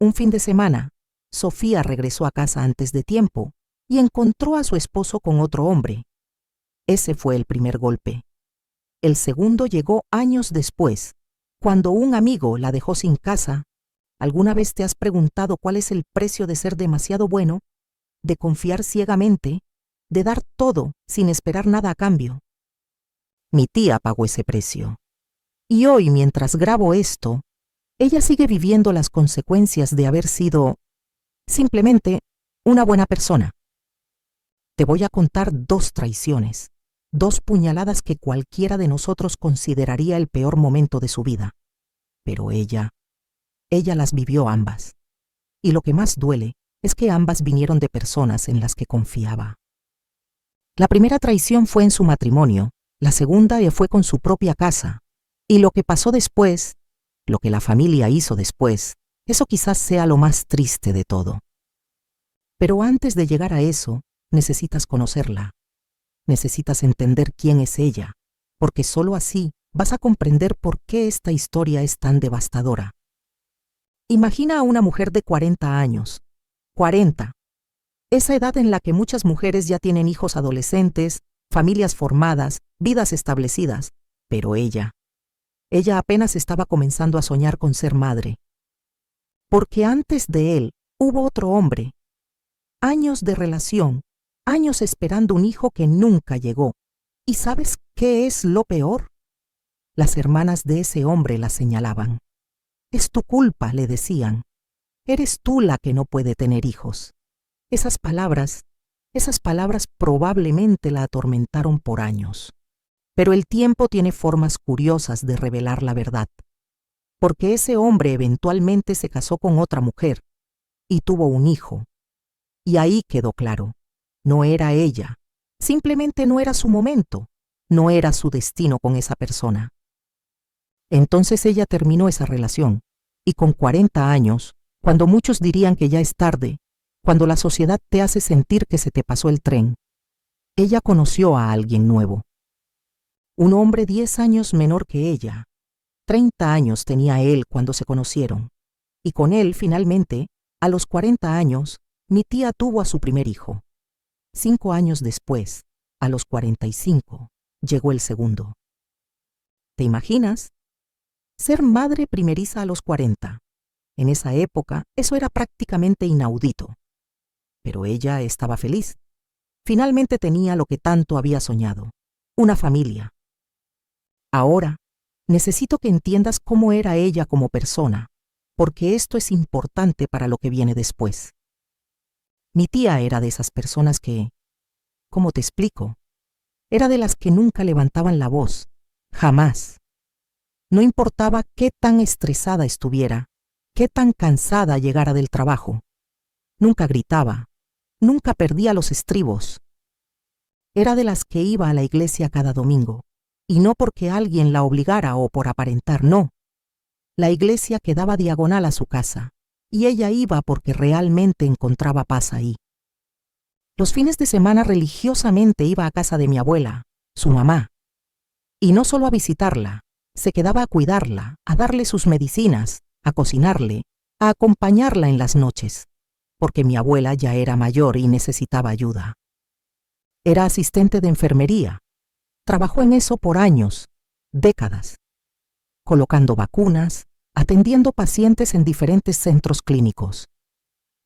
Un fin de semana, Sofía regresó a casa antes de tiempo y encontró a su esposo con otro hombre. Ese fue el primer golpe. El segundo llegó años después, cuando un amigo la dejó sin casa. ¿Alguna vez te has preguntado cuál es el precio de ser demasiado bueno, de confiar ciegamente, de dar todo sin esperar nada a cambio? Mi tía pagó ese precio. Y hoy, mientras grabo esto, ella sigue viviendo las consecuencias de haber sido, simplemente, una buena persona. Te voy a contar 2 traiciones, 2 puñaladas que cualquiera de nosotros consideraría el peor momento de su vida. Pero ella las vivió ambas. Y lo que más duele es que ambas vinieron de personas en las que confiaba. La primera traición fue en su matrimonio, la segunda fue con su propia casa. Y lo que pasó después, lo que la familia hizo después, eso quizás sea lo más triste de todo. Pero antes de llegar a eso, necesitas conocerla. Necesitas entender quién es ella, porque solo así vas a comprender por qué esta historia es tan devastadora. Imagina a una mujer de 40 años. 40. Esa edad en la que muchas mujeres ya tienen hijos adolescentes, familias formadas, vidas establecidas, pero ella apenas estaba comenzando a soñar con ser madre. Porque antes de él hubo otro hombre. Años de relación, años esperando un hijo que nunca llegó. ¿Y sabes qué es lo peor? Las hermanas de ese hombre la señalaban. Es tu culpa, le decían. Eres tú la que no puede tener hijos. Esas palabras probablemente la atormentaron por años. Pero el tiempo tiene formas curiosas de revelar la verdad. Porque ese hombre eventualmente se casó con otra mujer y tuvo un hijo. Y ahí quedó claro, no era ella. Simplemente no era su momento, no era su destino con esa persona. Entonces ella terminó esa relación, y con 40 años, cuando muchos dirían que ya es tarde, cuando la sociedad te hace sentir que se te pasó el tren, ella conoció a alguien nuevo. Un hombre 10 años menor que ella. 30 años tenía él cuando se conocieron, y con él, finalmente, a los 40 años, mi tía tuvo a su primer hijo. 5 años después, a los 45, llegó el segundo. ¿Te imaginas? Ser madre primeriza a los 40. En esa época, eso era prácticamente inaudito. Pero ella estaba feliz. Finalmente tenía lo que tanto había soñado, una familia. Ahora, necesito que entiendas cómo era ella como persona, porque esto es importante para lo que viene después. Mi tía era de esas personas que, ¿cómo te explico? Era de las que nunca levantaban la voz, jamás. No importaba qué tan estresada estuviera, qué tan cansada llegara del trabajo. Nunca gritaba, nunca perdía los estribos. Era de las que iba a la iglesia cada domingo, y no porque alguien la obligara o por aparentar, no. La iglesia quedaba diagonal a su casa, y ella iba porque realmente encontraba paz ahí. Los fines de semana religiosamente iba a casa de mi abuela, su mamá, y no solo a visitarla, se quedaba a cuidarla, a darle sus medicinas, a cocinarle, a acompañarla en las noches, porque mi abuela ya era mayor y necesitaba ayuda. Era asistente de enfermería. Trabajó en eso por años, décadas, colocando vacunas, atendiendo pacientes en diferentes centros clínicos.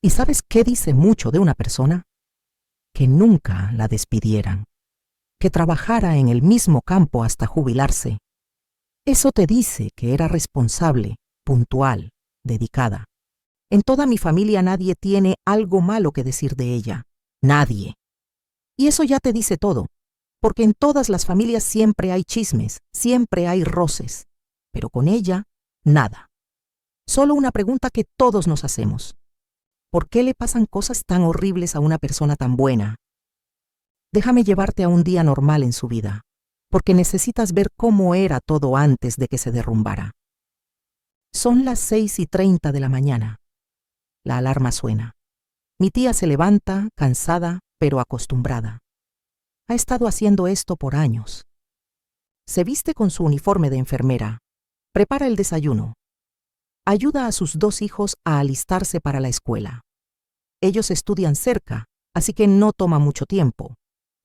¿Y sabes qué dice mucho de una persona? Que nunca la despidieran, que trabajara en el mismo campo hasta jubilarse. Eso te dice que era responsable, puntual, dedicada. En toda mi familia nadie tiene algo malo que decir de ella. Nadie. Y eso ya te dice todo, porque en todas las familias siempre hay chismes, siempre hay roces. Pero con ella, nada. Solo una pregunta que todos nos hacemos. ¿Por qué le pasan cosas tan horribles a una persona tan buena? Déjame llevarte a un día normal en su vida, porque necesitas ver cómo era todo antes de que se derrumbara. Son las 6:30 de la mañana. La alarma suena. Mi tía se levanta, cansada, pero acostumbrada. Ha estado haciendo esto por años. Se viste con su uniforme de enfermera. Prepara el desayuno. Ayuda a sus 2 hijos a alistarse para la escuela. Ellos estudian cerca, así que no toma mucho tiempo.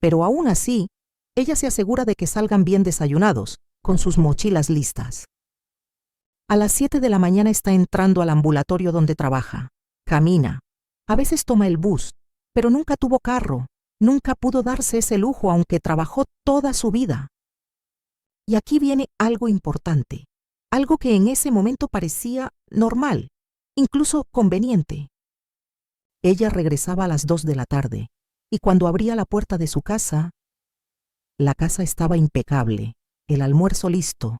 Pero aún así, ella se asegura de que salgan bien desayunados, con sus mochilas listas. A las 7 de la mañana está entrando al ambulatorio donde trabaja. Camina. A veces toma el bus, pero nunca tuvo carro. Nunca pudo darse ese lujo aunque trabajó toda su vida. Y aquí viene algo importante, algo que en ese momento parecía normal, incluso conveniente. Ella regresaba a las 2 de la tarde, y cuando abría la puerta de su casa, la casa estaba impecable, el almuerzo listo,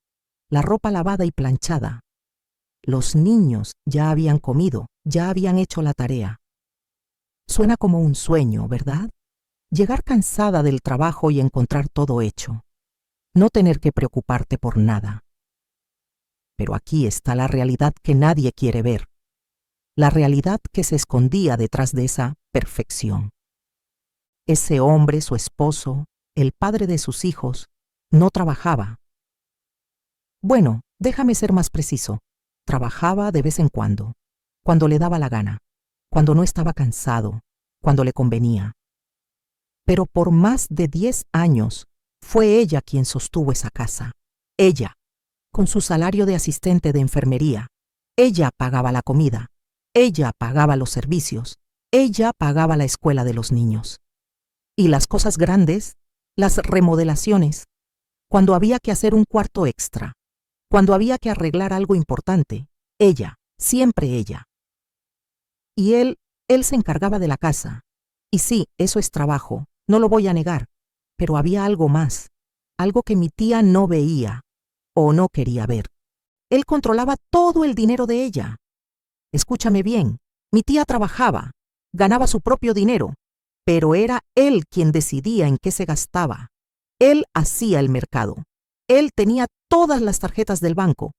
la ropa lavada y planchada. Los niños ya habían comido, ya habían hecho la tarea. Suena como un sueño, ¿verdad? Llegar cansada del trabajo y encontrar todo hecho. No tener que preocuparte por nada. Pero aquí está la realidad que nadie quiere ver. La realidad que se escondía detrás de esa perfección. Ese hombre, su esposo, el padre de sus hijos, no trabajaba. Bueno, déjame ser más preciso. Trabajaba de vez en cuando le daba la gana, cuando no estaba cansado, cuando le convenía. Pero por más de 10 años fue ella quien sostuvo esa casa. Ella, con su salario de asistente de enfermería. Ella pagaba la comida. Ella pagaba los servicios. Ella pagaba la escuela de los niños. Y las cosas grandes, las remodelaciones, cuando había que hacer un cuarto extra, cuando había que arreglar algo importante, ella, siempre ella. Y él se encargaba de la casa. Y sí, eso es trabajo, no lo voy a negar, pero había algo más, algo que mi tía no veía o no quería ver. Él controlaba todo el dinero de ella. Escúchame bien, mi tía trabajaba, ganaba su propio dinero, pero era él quien decidía en qué se gastaba. Él hacía el mercado. Él tenía todas las tarjetas del banco.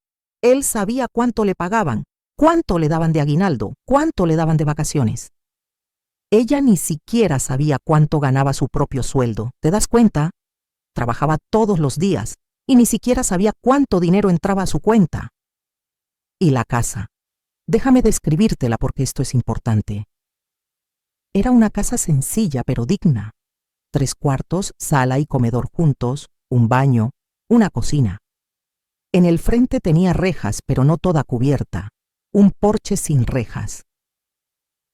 Él sabía cuánto le pagaban, cuánto le daban de aguinaldo, cuánto le daban de vacaciones. Ella ni siquiera sabía cuánto ganaba su propio sueldo. ¿Te das cuenta? Trabajaba todos los días y ni siquiera sabía cuánto dinero entraba a su cuenta. Y la casa. Déjame describírtela porque esto es importante. Era una casa sencilla pero digna. 3 cuartos, sala y comedor juntos, un baño, una cocina. En el frente tenía rejas, pero no toda cubierta, un porche sin rejas.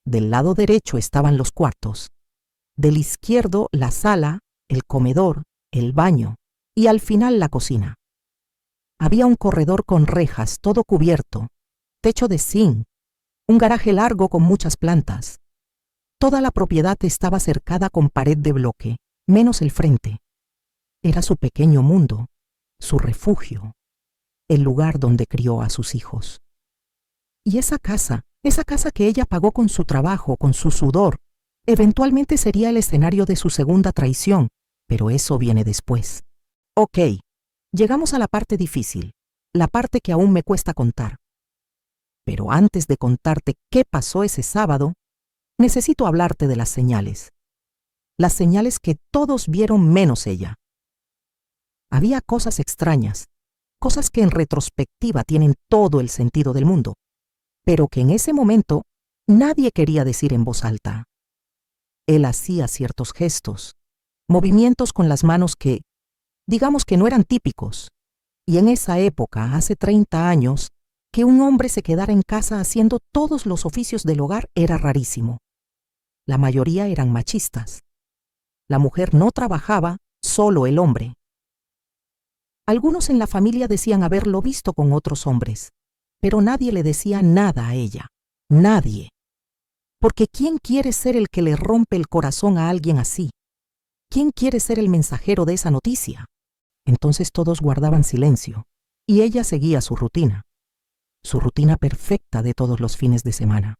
Del lado derecho estaban los cuartos, del izquierdo la sala, el comedor, el baño y al final la cocina. Había un corredor con rejas, todo cubierto, techo de zinc, un garaje largo con muchas plantas. Toda la propiedad estaba cercada con pared de bloque, menos el frente. Era su pequeño mundo, su refugio, el lugar donde crió a sus hijos. Y esa casa que ella pagó con su trabajo, con su sudor, eventualmente sería el escenario de su segunda traición, pero eso viene después. Ok, llegamos a la parte difícil, la parte que aún me cuesta contar. Pero antes de contarte qué pasó ese sábado, necesito hablarte de las señales. Las señales que todos vieron menos ella. Había cosas extrañas, cosas que en retrospectiva tienen todo el sentido del mundo, pero que en ese momento nadie quería decir en voz alta. Él hacía ciertos gestos, movimientos con las manos que, digamos que no eran típicos, y en esa época, hace 30 años, que un hombre se quedara en casa haciendo todos los oficios del hogar era rarísimo. La mayoría eran machistas. La mujer no trabajaba, solo el hombre. Algunos en la familia decían haberlo visto con otros hombres, pero nadie le decía nada a ella. Nadie. Porque ¿quién quiere ser el que le rompe el corazón a alguien así? ¿Quién quiere ser el mensajero de esa noticia? Entonces todos guardaban silencio, y ella seguía su rutina perfecta de todos los fines de semana.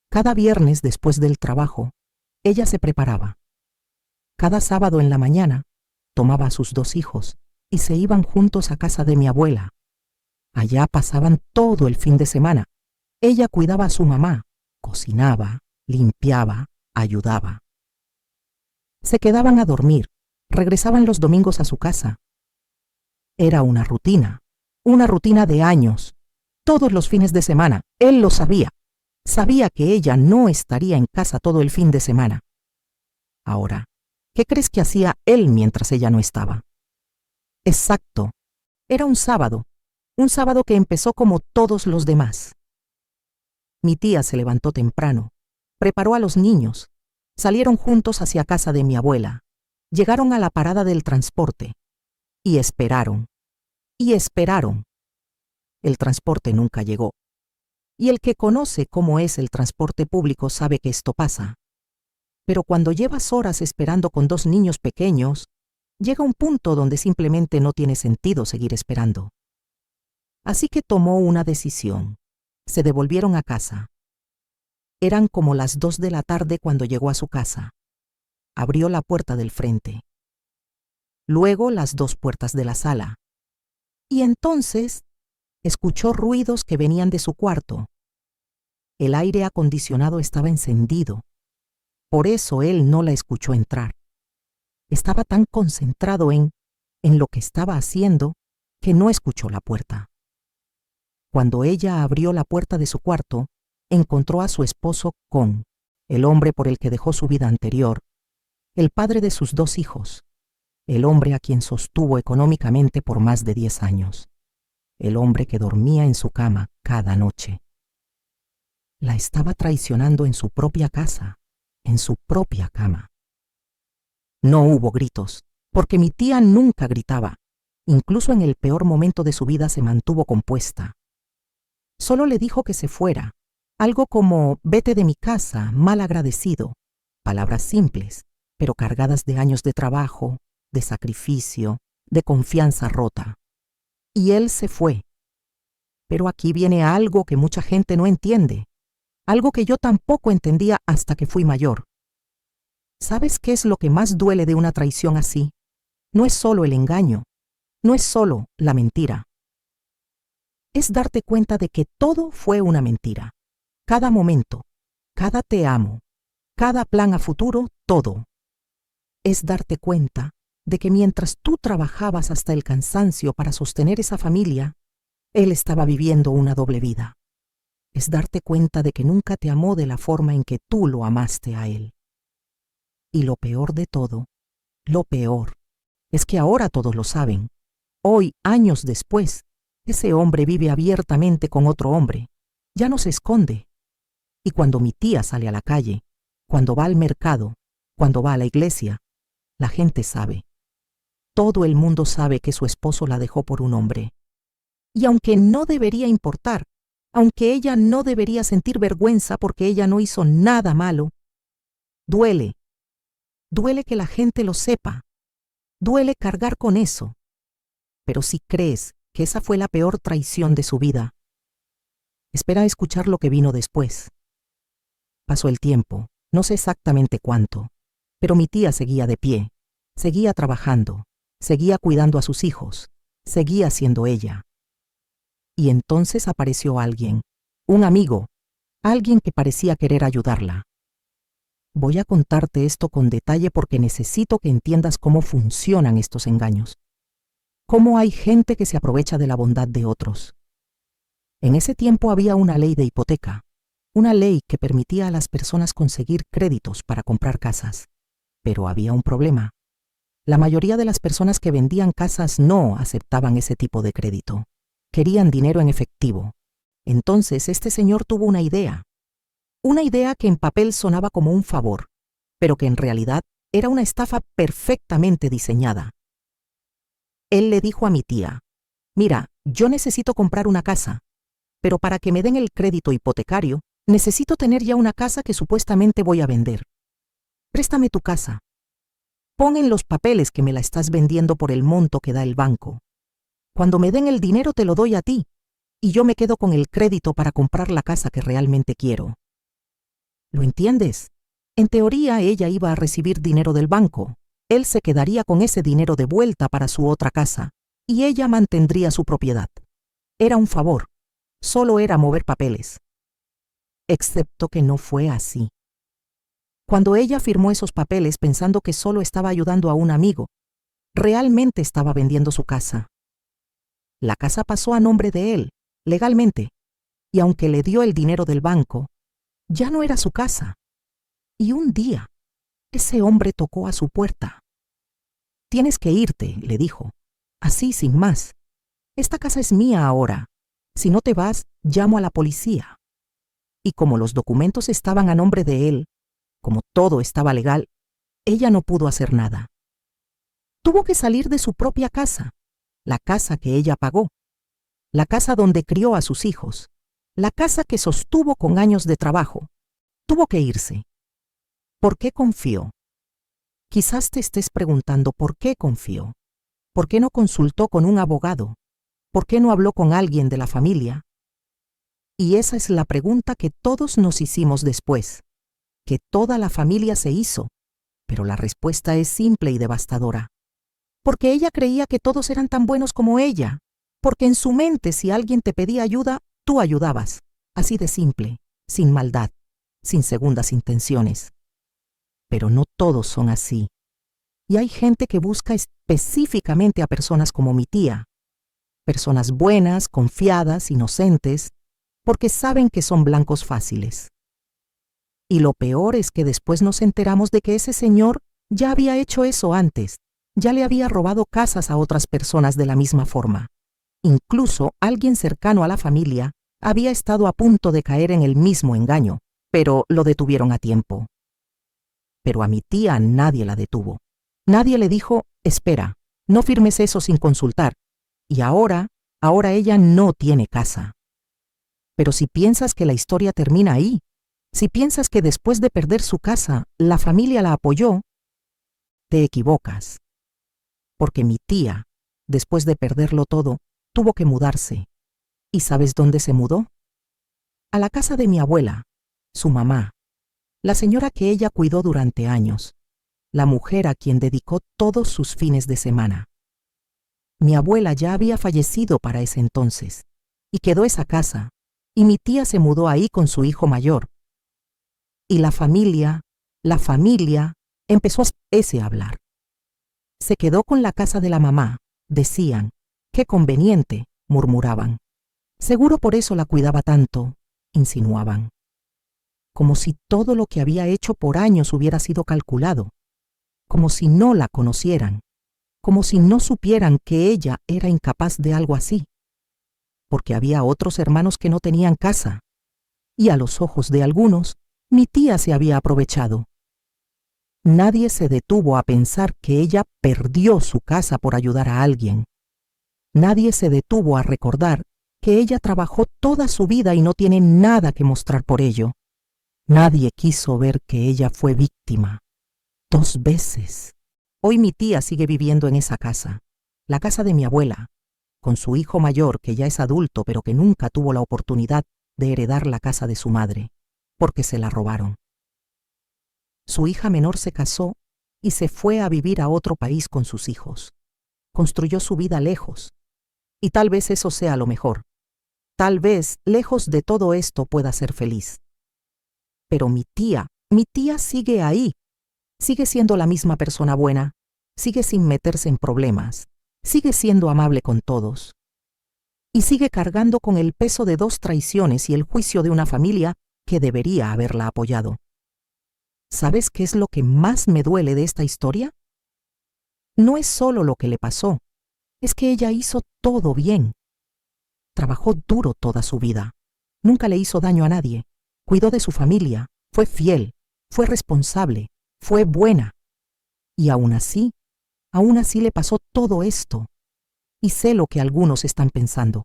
Cada viernes después del trabajo, ella se preparaba. Cada sábado en la mañana, tomaba a sus 2 hijos y se iban juntos a casa de mi abuela. Allá pasaban todo el fin de semana. Ella cuidaba a su mamá, cocinaba, limpiaba, ayudaba. Se quedaban a dormir, regresaban los domingos a su casa. Era una rutina de años, todos los fines de semana. Él lo sabía. Sabía que ella no estaría en casa todo el fin de semana. Ahora, ¿qué crees que hacía él mientras ella no estaba? Exacto. Era un sábado que empezó como todos los demás. Mi tía se levantó temprano, preparó a los niños, salieron juntos hacia casa de mi abuela, llegaron a la parada del transporte y esperaron. El transporte nunca llegó. Y el que conoce cómo es el transporte público sabe que esto pasa. Pero cuando llevas horas esperando con 2 niños pequeños, llega un punto donde simplemente no tiene sentido seguir esperando. Así que tomó una decisión. Se devolvieron a casa. Eran como las 2 de la tarde cuando llegó a su casa. Abrió la puerta del frente. Luego las 2 puertas de la sala. Y entonces escuchó ruidos que venían de su cuarto. El aire acondicionado estaba encendido. Por eso él no la escuchó entrar. Estaba tan concentrado en lo que estaba haciendo que no escuchó la puerta. Cuando ella abrió la puerta de su cuarto, encontró a su esposo con el hombre por el que dejó su vida anterior, el padre de sus 2 hijos, el hombre a quien sostuvo económicamente por más de 10 años, el hombre que dormía en su cama cada noche. La estaba traicionando en su propia casa, en su propia cama. No hubo gritos, porque mi tía nunca gritaba. Incluso en el peor momento de su vida se mantuvo compuesta. Solo le dijo que se fuera, algo como «vete de mi casa, mal agradecido», palabras simples, pero cargadas de años de trabajo, de sacrificio, de confianza rota. Y él se fue. Pero aquí viene algo que mucha gente no entiende, algo que yo tampoco entendía hasta que fui mayor. ¿Sabes qué es lo que más duele de una traición así? No es solo el engaño, no es solo la mentira. Es darte cuenta de que todo fue una mentira. Cada momento, cada te amo, cada plan a futuro, todo. Es darte cuenta de que mientras tú trabajabas hasta el cansancio para sostener esa familia, él estaba viviendo una doble vida. Es darte cuenta de que nunca te amó de la forma en que tú lo amaste a él. Y lo peor de todo, lo peor, es que ahora todos lo saben. Hoy, años después, ese hombre vive abiertamente con otro hombre. Ya no se esconde. Y cuando mi tía sale a la calle, cuando va al mercado, cuando va a la iglesia, la gente sabe. Todo el mundo sabe que su esposo la dejó por un hombre. Y aunque no debería importar, aunque ella no debería sentir vergüenza porque ella no hizo nada malo, duele. Duele que la gente lo sepa. Duele cargar con eso. Pero si crees que esa fue la peor traición de su vida, espera a escuchar lo que vino después. Pasó el tiempo, no sé exactamente cuánto, pero mi tía seguía de pie, seguía trabajando, seguía cuidando a sus hijos, seguía siendo ella. Y entonces apareció alguien, un amigo, alguien que parecía querer ayudarla. Voy a contarte esto con detalle porque necesito que entiendas cómo funcionan estos engaños. Cómo hay gente que se aprovecha de la bondad de otros. En ese tiempo había una ley de hipoteca, una ley que permitía a las personas conseguir créditos para comprar casas. Pero había un problema. La mayoría de las personas que vendían casas no aceptaban ese tipo de crédito. Querían dinero en efectivo. Entonces este señor tuvo una idea que en papel sonaba como un favor, pero que en realidad era una estafa perfectamente diseñada. Él le dijo a mi tía, «Mira, yo necesito comprar una casa, pero para que me den el crédito hipotecario, necesito tener ya una casa que supuestamente voy a vender. Préstame tu casa. Pon en los papeles que me la estás vendiendo por el monto que da el banco. Cuando me den el dinero te lo doy a ti, y yo me quedo con el crédito para comprar la casa que realmente quiero». ¿Lo entiendes? En teoría ella iba a recibir dinero del banco. Él se quedaría con ese dinero de vuelta para su otra casa, y ella mantendría su propiedad. Era un favor. Solo era mover papeles. Excepto que no fue así. Cuando ella firmó esos papeles pensando que solo estaba ayudando a un amigo, realmente estaba vendiendo su casa. La casa pasó a nombre de él, legalmente, y aunque le dio el dinero del banco, ya no era su casa. Y un día, ese hombre tocó a su puerta. «Tienes que irte», le dijo, así sin más. «Esta casa es mía ahora. Si no te vas, llamo a la policía». Y como los documentos estaban a nombre de él, como todo estaba legal, ella no pudo hacer nada. Tuvo que salir de su propia casa, la casa que ella pagó, la casa donde crió a sus hijos, la casa que sostuvo con años de trabajo. Tuvo que irse. ¿Por qué confió? Quizás te estés preguntando por qué confió. ¿Por qué no consultó con un abogado? ¿Por qué no habló con alguien de la familia? Y esa es la pregunta que todos nos hicimos después, que toda la familia se hizo, pero la respuesta es simple y devastadora. Porque ella creía que todos eran tan buenos como ella, porque en su mente si alguien te pedía ayuda, tú ayudabas, así de simple, sin maldad, sin segundas intenciones. Pero no todos son así. Y hay gente que busca específicamente a personas como mi tía, personas buenas, confiadas, inocentes, porque saben que son blancos fáciles. Y lo peor es que después nos enteramos de que ese señor ya había hecho eso antes, ya le había robado casas a otras personas de la misma forma. Incluso alguien cercano a la familia había estado a punto de caer en el mismo engaño, pero lo detuvieron a tiempo. Pero a mi tía nadie la detuvo. Nadie le dijo, espera, no firmes eso sin consultar. Y ahora ella no tiene casa. Pero si piensas que la historia termina ahí, si piensas que después de perder su casa, la familia la apoyó, te equivocas. Porque mi tía, después de perderlo todo, tuvo que mudarse. ¿Y sabes dónde se mudó? A la casa de mi abuela, su mamá, la señora que ella cuidó durante años, la mujer a quien dedicó todos sus fines de semana. Mi abuela ya había fallecido para ese entonces, y quedó esa casa, y mi tía se mudó ahí con su hijo mayor. Y la familia empezó a hablar. Se quedó con la casa de la mamá, decían. Qué conveniente, murmuraban. Seguro por eso la cuidaba tanto, insinuaban. Como si todo lo que había hecho por años hubiera sido calculado, como si no la conocieran, como si no supieran que ella era incapaz de algo así, porque había otros hermanos que no tenían casa, y a los ojos de algunos, mi tía se había aprovechado. Nadie se detuvo a pensar que ella perdió su casa por ayudar a alguien. Nadie se detuvo a recordar que ella trabajó toda su vida y no tiene nada que mostrar por ello. Nadie quiso ver que ella fue víctima 2 veces. Hoy mi tía sigue viviendo en esa casa, la casa de mi abuela, con su hijo mayor que ya es adulto pero que nunca tuvo la oportunidad de heredar la casa de su madre, porque se la robaron. Su hija menor se casó y se fue a vivir a otro país con sus hijos. Construyó su vida lejos. Y tal vez eso sea lo mejor. Tal vez, lejos de todo esto, pueda ser feliz. Pero mi tía sigue ahí. Sigue siendo la misma persona buena. Sigue sin meterse en problemas. Sigue siendo amable con todos. Y sigue cargando con el peso de 2 traiciones y el juicio de una familia que debería haberla apoyado. ¿Sabes qué es lo que más me duele de esta historia? No es solo lo que le pasó, es que ella hizo todo bien. Trabajó duro toda su vida, nunca le hizo daño a nadie, cuidó de su familia, fue fiel, fue responsable, fue buena. Y aún así le pasó todo esto. Y sé lo que algunos están pensando.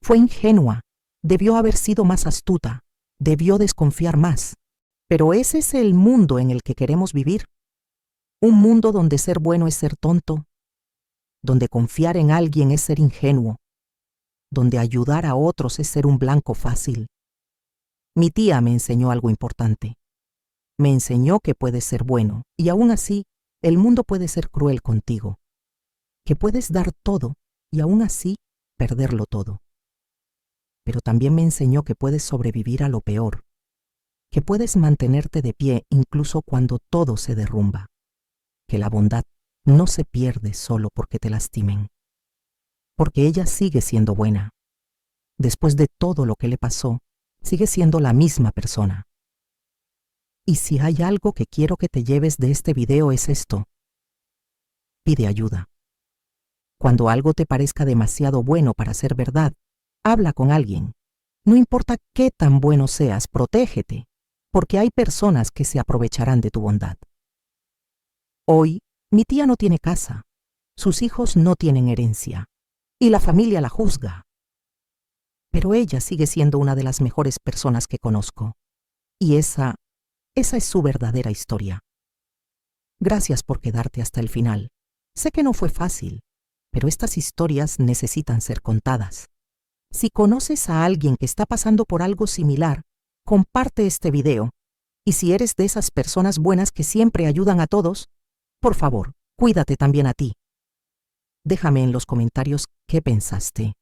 Fue ingenua, debió haber sido más astuta, debió desconfiar más. Pero ese es el mundo en el que queremos vivir. Un mundo donde ser bueno es ser tonto, donde confiar en alguien es ser ingenuo, donde ayudar a otros es ser un blanco fácil. Mi tía me enseñó algo importante. Me enseñó que puedes ser bueno y aún así el mundo puede ser cruel contigo. Que puedes dar todo y aún así perderlo todo. Pero también me enseñó que puedes sobrevivir a lo peor. Que puedes mantenerte de pie incluso cuando todo se derrumba, que la bondad no se pierde solo porque te lastimen, porque ella sigue siendo buena, después de todo lo que le pasó, sigue siendo la misma persona. Y si hay algo que quiero que te lleves de este video es esto: pide ayuda. Cuando algo te parezca demasiado bueno para ser verdad, habla con alguien. No importa qué tan bueno seas, protégete, porque hay personas que se aprovecharán de tu bondad. Hoy, mi tía no tiene casa, sus hijos no tienen herencia, y la familia la juzga. Pero ella sigue siendo una de las mejores personas que conozco, y esa es su verdadera historia. Gracias por quedarte hasta el final. Sé que no fue fácil, pero estas historias necesitan ser contadas. Si conoces a alguien que está pasando por algo similar, comparte este video. Y si eres de esas personas buenas que siempre ayudan a todos, por favor, cuídate también a ti. Déjame en los comentarios qué pensaste.